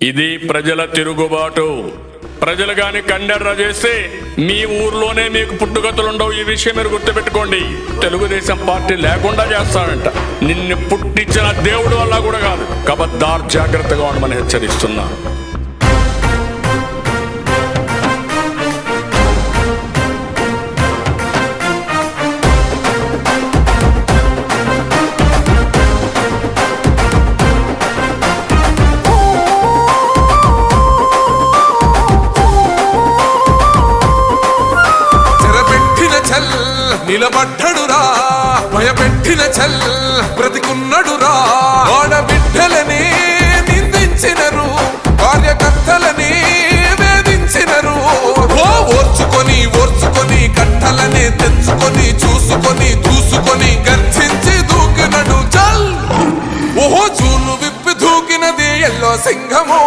ఇది ప్రజల తిరుగుబాటు. ప్రజలు గాని కండెర్ర చేస్తే మీ ఊర్లోనే మీకు పుట్టుగతులుండవు. ఈ విషయం మీరు గుర్తుపెట్టుకోండి. తెలుగుదేశం పార్టీ లేకుండా చేస్తాడంట. నిన్ను పుట్టించిన దేవుడు వల్ల కూడా కాదు. కబద్దార్, జాగ్రత్తగా ఉండమని హెచ్చరిస్తున్నా. నిలబడ్డడురా భయపెట్టిన చల్